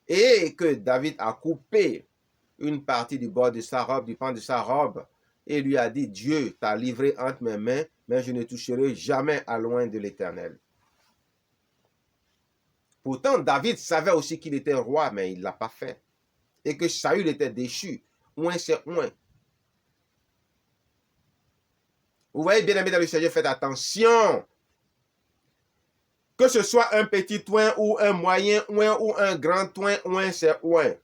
Et que David a coupé une partie du bord de sa robe, du pan de sa robe, et lui a dit, Dieu t'a livré entre mes mains, mais je ne toucherai jamais à loin de l'Éternel. Pourtant, David savait aussi qu'il était roi, mais il ne l'a pas fait. Et que Saül était déchu. Ouin, c'est ouin. Vous voyez, bien aimé dans le Seigneur, faites attention. Que ce soit un petit ouin ou un moyen ouin ou un grand ouin, ouin, c'est ouin.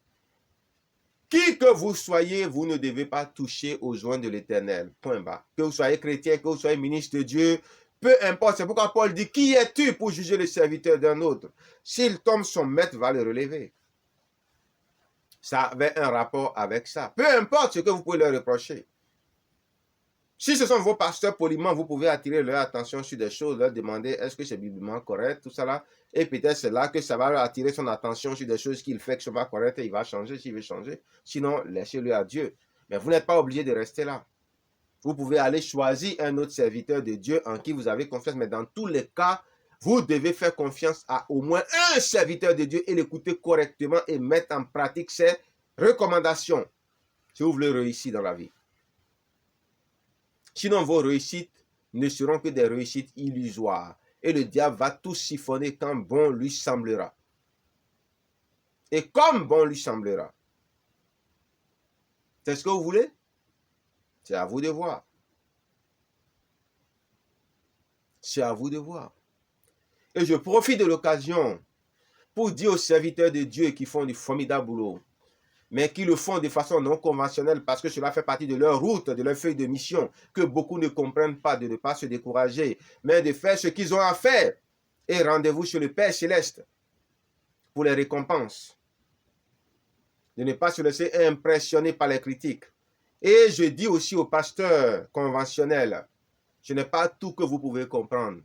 Qui que vous soyez, vous ne devez pas toucher aux joints de l'Éternel. Point bas. Que vous soyez chrétien, que vous soyez ministre de Dieu, peu importe. C'est pourquoi Paul dit, qui es-tu pour juger le serviteur d'un autre? S'il tombe, son maître va le relever. Ça avait un rapport avec ça. Peu importe ce que vous pouvez leur reprocher. Si ce sont vos pasteurs poliment, vous pouvez attirer leur attention sur des choses, leur demander est-ce que c'est bibliquement correct, tout ça là. Et peut-être c'est là que ça va attirer son attention sur des choses qu'il fait qui ne sont pas correctes et il va changer s'il veut changer. Sinon, laissez-le à Dieu. Mais vous n'êtes pas obligé de rester là. Vous pouvez aller choisir un autre serviteur de Dieu en qui vous avez confiance. Mais dans tous les cas, vous devez faire confiance à au moins un serviteur de Dieu et l'écouter correctement et mettre en pratique ses recommandations si vous voulez réussir dans la vie. Sinon, vos réussites ne seront que des réussites illusoires. Et le diable va tout siphonner quand bon lui semblera. Et comme bon lui semblera. C'est ce que vous voulez? C'est à vous de voir. C'est à vous de voir. Et je profite de l'occasion pour dire aux serviteurs de Dieu qui font du formidable boulot, mais qui le font de façon non conventionnelle parce que cela fait partie de leur route, de leur feuille de mission, que beaucoup ne comprennent pas, de ne pas se décourager, mais de faire ce qu'ils ont à faire. Et rendez-vous sur le Père Céleste pour les récompenses. De ne pas se laisser impressionner par les critiques. Et je dis aussi aux pasteurs conventionnels, ce n'est pas tout que vous pouvez comprendre.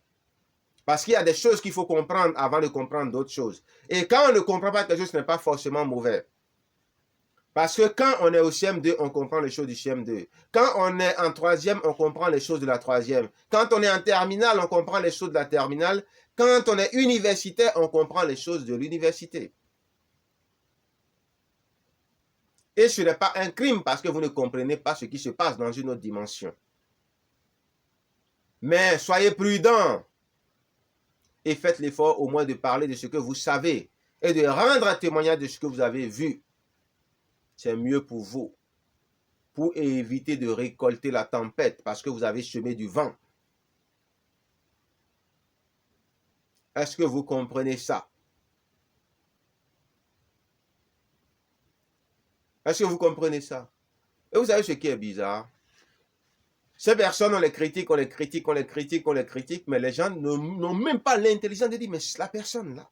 Parce qu'il y a des choses qu'il faut comprendre avant de comprendre d'autres choses. Et quand on ne comprend pas quelque chose, ce n'est pas forcément mauvais. Parce que quand on est au CM2, on comprend les choses du CM2. Quand on est en troisième, on comprend les choses de la troisième. Quand on est en terminale, on comprend les choses de la terminale. Quand on est universitaire, on comprend les choses de l'université. Et ce n'est pas un crime parce que vous ne comprenez pas ce qui se passe dans une autre dimension. Mais soyez prudents et faites l'effort au moins de parler de ce que vous savez et de rendre un témoignage de ce que vous avez vu. C'est mieux pour vous. pour éviter de récolter la tempête parce que vous avez semé du vent. Est-ce que vous comprenez ça? Est-ce que vous comprenez ça? Et vous savez ce qui est bizarre? Ces personnes, on les critique, on les critique, on les critique, on les critique, mais les gens n'ont même pas l'intelligence de dire, mais la personne là,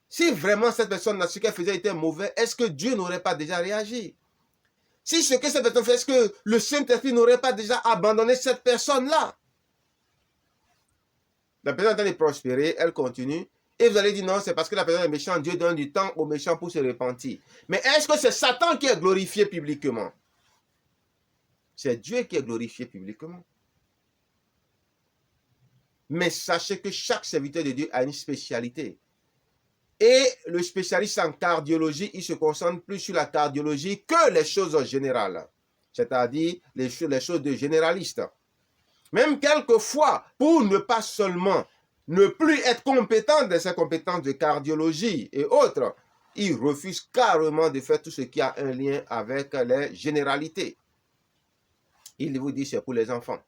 si vraiment cette personne-là, ce qu'elle faisait était mauvais, est-ce que Dieu n'aurait pas déjà réagi? Si ce que cette personne fait, est-ce que le Saint-Esprit n'aurait pas déjà abandonné cette personne-là? La personne est en train de prospérer, elle continue. Et vous allez dire non, c'est parce que la personne est méchante. Dieu donne du temps aux méchants pour se repentir. Mais est-ce que c'est Satan qui est glorifié publiquement? C'est Dieu qui est glorifié publiquement. Mais sachez que chaque serviteur de Dieu a une spécialité. Et le spécialiste en cardiologie, il se concentre plus sur la cardiologie que les choses générales. C'est-à-dire les choses de généraliste. Même quelquefois, pour ne pas seulement ne plus être compétent de ses compétences de cardiologie et autres, il refuse carrément de faire tout ce qui a un lien avec les généralités. Il vous dit c'est pour les enfants.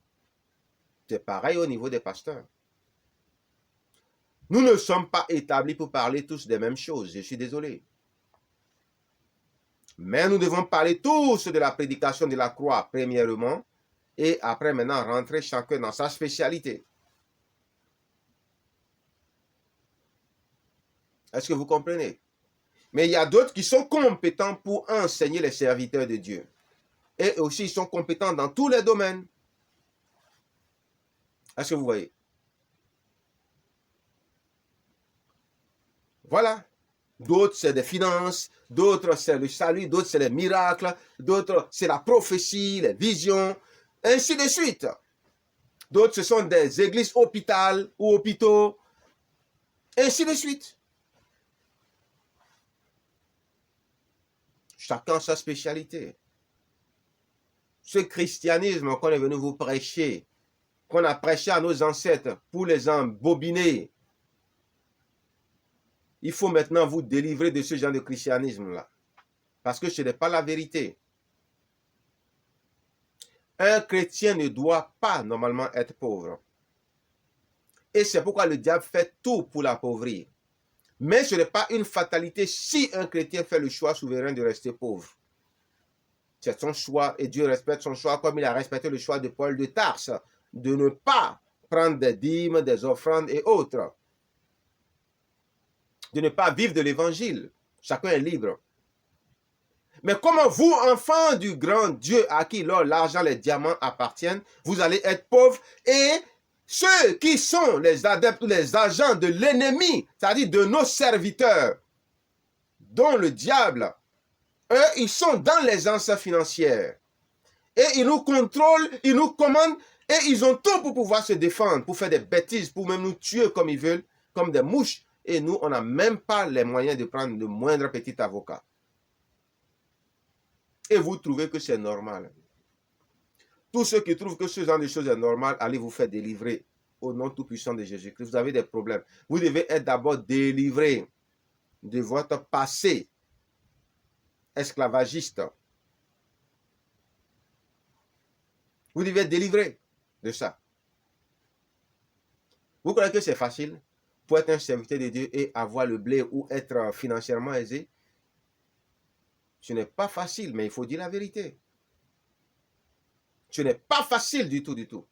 C'est pareil au niveau des pasteurs. Nous ne sommes pas établis pour parler tous des mêmes choses, je suis désolé. Mais nous devons parler tous de la prédication de la croix, premièrement, et après maintenant rentrer chacun dans sa spécialité. Est-ce que vous comprenez? Mais il y a d'autres qui sont compétents pour enseigner les serviteurs de Dieu. Et aussi, ils sont compétents dans tous les domaines. Est-ce que vous voyez? Voilà. D'autres, c'est des finances. D'autres, c'est le salut. D'autres, c'est les miracles. D'autres, c'est la prophétie, les visions. Ainsi de suite. D'autres, ce sont des églises hôpitaux ou hôpitaux. Ainsi de suite. Chacun sa spécialité. Ce christianisme qu'on est venu vous prêcher, qu'on a prêché à nos ancêtres pour les embobiner, il faut maintenant vous délivrer de ce genre de christianisme-là. Parce que ce n'est pas la vérité. Un chrétien ne doit pas normalement être pauvre. Et c'est pourquoi le diable fait tout pour l'appauvrir. Mais ce n'est pas une fatalité si un chrétien fait le choix souverain de rester pauvre. C'est son choix et Dieu respecte son choix comme il a respecté le choix de Paul de Tarse, de ne pas prendre des dîmes, des offrandes et autres. De ne pas vivre de l'évangile. Chacun est libre. Mais comment vous, enfants du grand Dieu à qui l'argent, les diamants appartiennent, vous allez être pauvres et ceux qui sont les adeptes ou les agents de l'ennemi, c'est-à-dire de nos serviteurs, dont le diable, eux, ils sont dans l'aisance financière. Et ils nous contrôlent, ils nous commandent et ils ont tout pour pouvoir se défendre, pour faire des bêtises, pour même nous tuer comme ils veulent, comme des mouches. Et nous, on n'a même pas les moyens de prendre le moindre petit avocat. Et vous trouvez que c'est normal. Tous ceux qui trouvent que ce genre de choses est normal, allez vous faire délivrer au nom tout-puissant de Jésus-Christ. Vous avez des problèmes. Vous devez être d'abord délivré de votre passé esclavagiste. Vous devez être délivré de ça. Vous croyez que c'est facile pour être un serviteur de Dieu et avoir le blé ou être financièrement aisé? Ce n'est pas facile, mais il faut dire la vérité. Ce n'est pas facile du tout, du tout.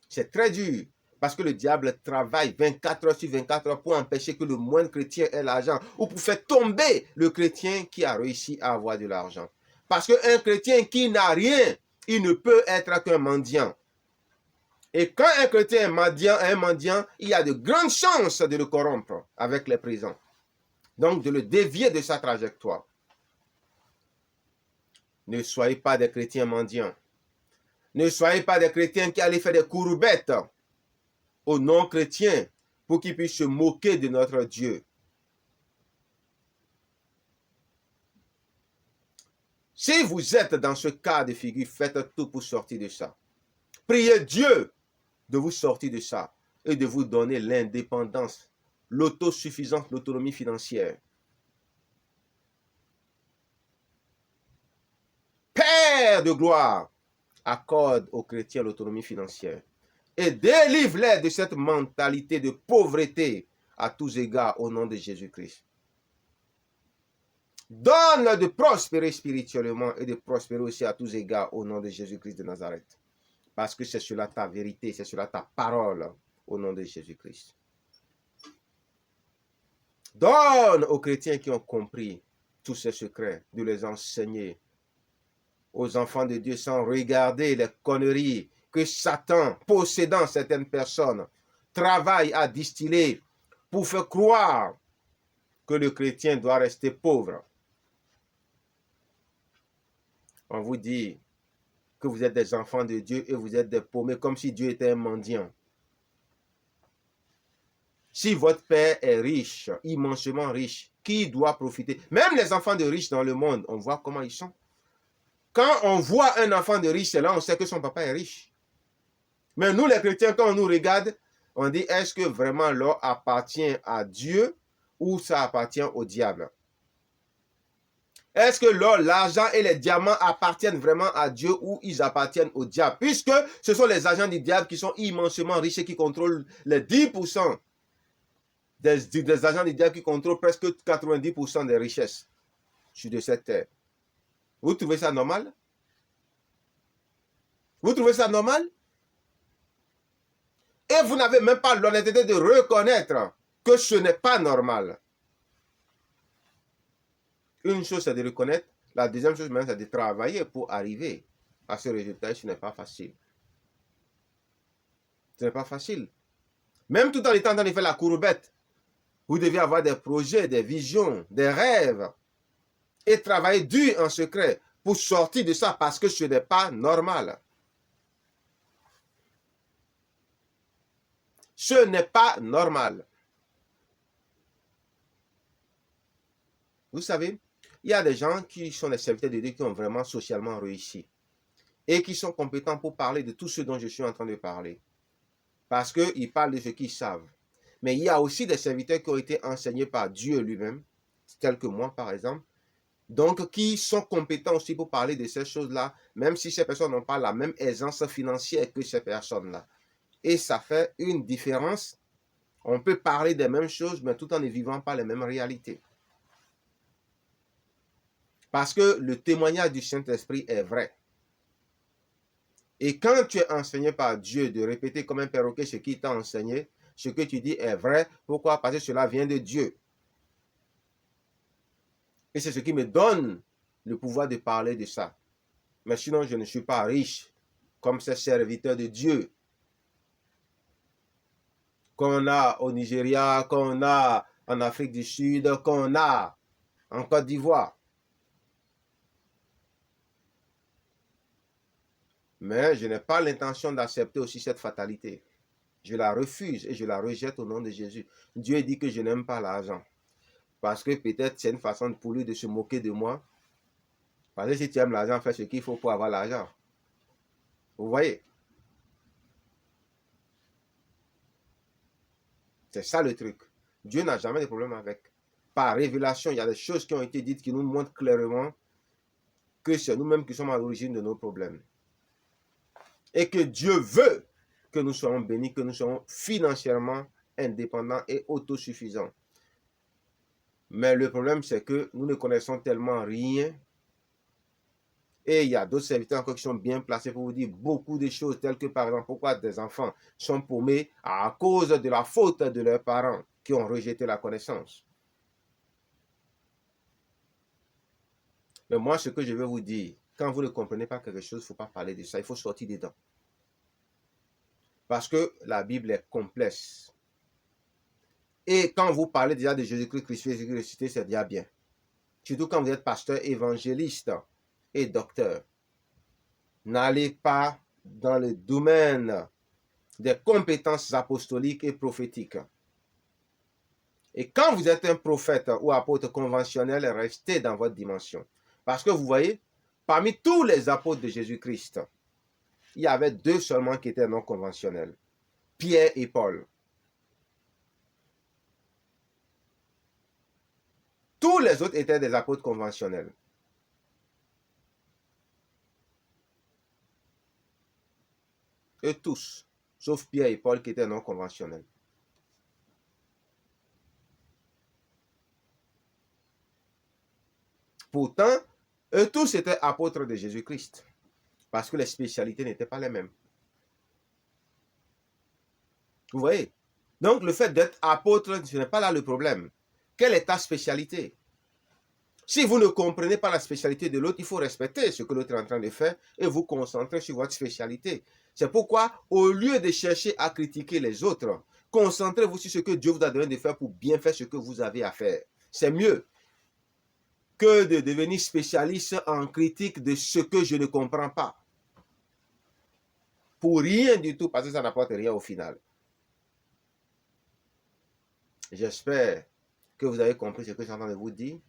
C'est très dur. Parce que le diable travaille 24 heures sur 24 heures pour empêcher que le moindre chrétien ait l'argent ou pour faire tomber le chrétien qui a réussi à avoir de l'argent. Parce qu'un chrétien qui n'a rien, il ne peut être qu'un mendiant. Et quand un chrétien est un mendiant, il y a de grandes chances de le corrompre avec les présents. Donc de le dévier de sa trajectoire. Ne soyez pas des chrétiens mendiants. Ne soyez pas des chrétiens qui allaient faire des courbettes aux non-chrétiens pour qu'ils puissent se moquer de notre Dieu. Si vous êtes dans ce cas de figure, faites tout pour sortir de ça. Priez Dieu de vous sortir de ça et de vous donner l'indépendance, l'autosuffisance, l'autonomie financière. Père Père de gloire accorde aux chrétiens l'autonomie financière et délivre-les de cette mentalité de pauvreté à tous égards au nom de Jésus-Christ. Donne de prospérer spirituellement et de prospérer aussi à tous égards au nom de Jésus-Christ de Nazareth. Parce que c'est cela ta vérité, c'est cela ta parole au nom de Jésus-Christ. Donne aux chrétiens qui ont compris tous ces secrets de les enseigner aux enfants de Dieu sans regarder les conneries que Satan, possédant certaines personnes, travaille à distiller pour faire croire que le chrétien doit rester pauvre. On vous dit que vous êtes des enfants de Dieu et vous êtes des paumés comme si Dieu était un mendiant. Si votre père est riche, immensément riche, qui doit profiter? Même les enfants de riches dans le monde, on voit comment ils sont. Quand on voit un enfant de riche, c'est là on sait que son papa est riche. Mais nous les chrétiens, quand on nous regarde, on dit, est-ce que vraiment l'or appartient à Dieu ou ça appartient au diable? Est-ce que l'or, l'argent et les diamants appartiennent vraiment à Dieu ou ils appartiennent au diable? Puisque ce sont les agents du diable qui sont immensément riches et qui contrôlent les 10% des agents du diable qui contrôlent presque 90% des richesses sur de cette terre. Vous trouvez ça normal? Vous trouvez ça normal? Et vous n'avez même pas l'honnêteté de reconnaître que ce n'est pas normal. Une chose, c'est de reconnaître. La deuxième chose, c'est de travailler pour arriver à ce résultat. Ce n'est pas facile. Ce n'est pas facile. Même tout en étant en train de faire la courbette, vous devez avoir des projets, des visions, des rêves et travailler dur en secret pour sortir de ça parce que ce n'est pas normal. Ce n'est pas normal. Vous savez, il y a des gens qui sont des serviteurs de Dieu qui ont vraiment socialement réussi et qui sont compétents pour parler de tout ce dont je suis en train de parler. Parce qu'ils parlent de ce qu'ils savent. Mais il y a aussi des serviteurs qui ont été enseignés par Dieu lui-même, tels que moi par exemple, donc qui sont compétents aussi pour parler de ces choses-là, même si ces personnes n'ont pas la même aisance financière que ces personnes-là. Et ça fait une différence. On peut parler des mêmes choses, mais tout en ne vivant pas les mêmes réalités. Parce que le témoignage du Saint-Esprit est vrai. Et quand tu es enseigné par Dieu de répéter comme un perroquet ce qu'il t'a enseigné, ce que tu dis est vrai. Pourquoi? Parce que cela vient de Dieu. Et c'est ce qui me donne le pouvoir de parler de ça. Mais sinon, je ne suis pas riche comme ces serviteurs de Dieu qu'on a au Nigeria, qu'on a en Afrique du Sud, qu'on a en Côte d'Ivoire. Mais je n'ai pas l'intention d'accepter aussi cette fatalité. Je la refuse et je la rejette au nom de Jésus. Dieu dit que je n'aime pas l'argent. Parce que peut-être c'est une façon pour lui de se moquer de moi. Parce que si tu aimes l'argent, fais ce qu'il faut pour avoir l'argent. Vous voyez? C'est ça le truc. Dieu n'a jamais de problème avec. Par révélation, il y a des choses qui ont été dites qui nous montrent clairement que c'est nous-mêmes qui sommes à l'origine de nos problèmes. Et que Dieu veut que nous soyons bénis, que nous soyons financièrement indépendants et autosuffisants. Mais le problème, c'est que nous ne connaissons tellement rien. Et il y a d'autres serviteurs encore qui sont bien placés pour vous dire beaucoup de choses, telles que par exemple, pourquoi des enfants sont paumés à cause de la faute de leurs parents qui ont rejeté la connaissance. Mais moi, ce que je veux vous dire, quand vous ne comprenez pas quelque chose, il ne faut pas parler de ça, il faut sortir dedans. Parce que la Bible est complexe. Et quand vous parlez déjà de Jésus-Christ ressuscité, c'est déjà bien. Surtout quand vous êtes pasteur, évangéliste et docteur. N'allez pas dans le domaine des compétences apostoliques et prophétiques. Et quand vous êtes un prophète ou apôtre conventionnel, restez dans votre dimension. Parce que vous voyez, parmi tous les apôtres de Jésus-Christ, il y avait deux seulement qui étaient non conventionnels. Pierre et Paul. Tous les autres étaient des apôtres conventionnels. eux tous, sauf Pierre et Paul qui étaient non conventionnels. Pourtant, eux tous étaient apôtres de Jésus-Christ, parce que les spécialités n'étaient pas les mêmes. Vous voyez? Donc, le fait d'être apôtre, ce n'est pas là le problème. Quelle est ta spécialité? Si vous ne comprenez pas la spécialité de l'autre, il faut respecter ce que l'autre est en train de faire et vous concentrer sur votre spécialité. C'est pourquoi, au lieu de chercher à critiquer les autres, concentrez-vous sur ce que Dieu vous a donné de faire pour bien faire ce que vous avez à faire. C'est mieux que de devenir spécialiste en critique de ce que je ne comprends pas. Pour rien du tout, parce que ça n'apporte rien au final. J'espère que vous avez compris ce que j'ai en train de vous dire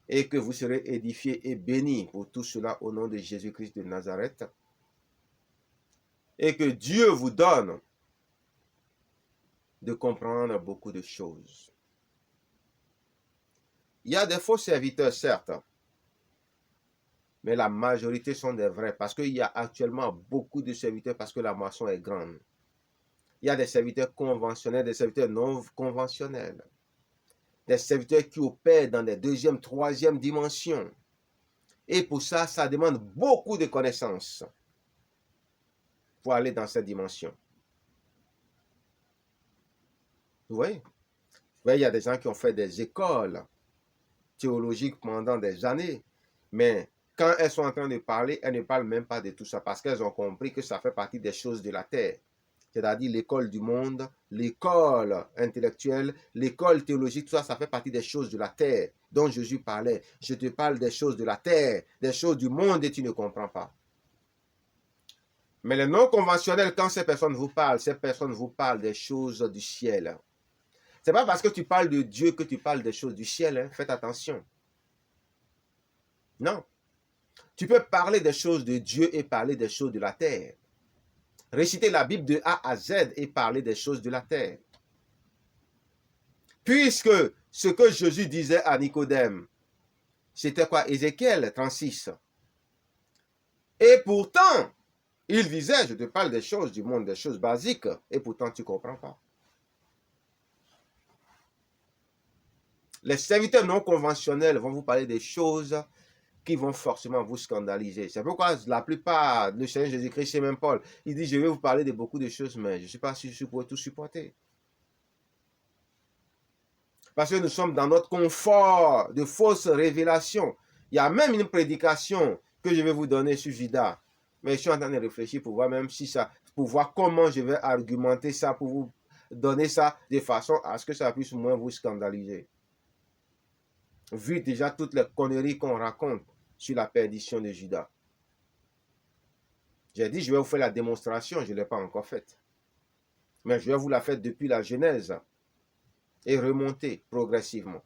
et que vous serez édifiés et bénis pour tout cela au nom de Jésus-Christ de Nazareth. Et que Dieu vous donne de comprendre beaucoup de choses. Il y a des faux serviteurs, certes, mais la majorité sont des vrais parce qu'il y a actuellement beaucoup de serviteurs parce que la moisson est grande. Il y a des serviteurs conventionnels, des serviteurs non conventionnels. Des serviteurs qui opèrent dans des deuxième, troisième dimensions. Et pour ça, ça demande beaucoup de connaissances pour aller dans cette dimension. Vous voyez? Il y a des gens qui ont fait des écoles théologiques pendant des années, mais quand elles sont en train de parler, elles ne parlent même pas de tout ça parce qu'elles ont compris que ça fait partie des choses de la terre. C'est-à-dire l'école du monde, l'école intellectuelle, l'école théologique, tout ça, ça fait partie des choses de la terre dont Jésus parlait. Je te parle des choses de la terre, des choses du monde et tu ne comprends pas. Mais les non-conventionnels, quand ces personnes vous parlent des choses du ciel. Ce n'est pas parce que tu parles de Dieu que tu parles des choses du ciel. Hein. Faites attention. Non. Tu peux parler des choses de Dieu et parler des choses de la terre. Réciter la Bible de A à Z et parler des choses de la terre. Puisque ce que Jésus disait à Nicodème, c'était quoi? Ézéchiel 36. Et pourtant, il disait, je te parle des choses du monde, des choses basiques, et pourtant tu ne comprends pas. Les serviteurs non conventionnels vont vous parler des choses qui vont forcément vous scandaliser. C'est pourquoi la plupart de Seigneur Jésus-Christ, chez même Paul, il dit, je vais vous parler de beaucoup de choses, mais je ne suis pas sûr que je pourrais tout supporter. Parce que nous sommes dans notre confort de fausses révélations. Il y a même une prédication que je vais vous donner sur Judas. Mais je suis en train de réfléchir pour voir même si ça, pour voir comment je vais argumenter ça, pour vous donner ça de façon à ce que ça puisse moins vous scandaliser. Vu déjà toutes les conneries qu'on raconte sur la perdition de Judas. J'ai dit, je vais vous faire la démonstration, je ne l'ai pas encore faite. Mais je vais vous la faire depuis la Genèse et remonter progressivement.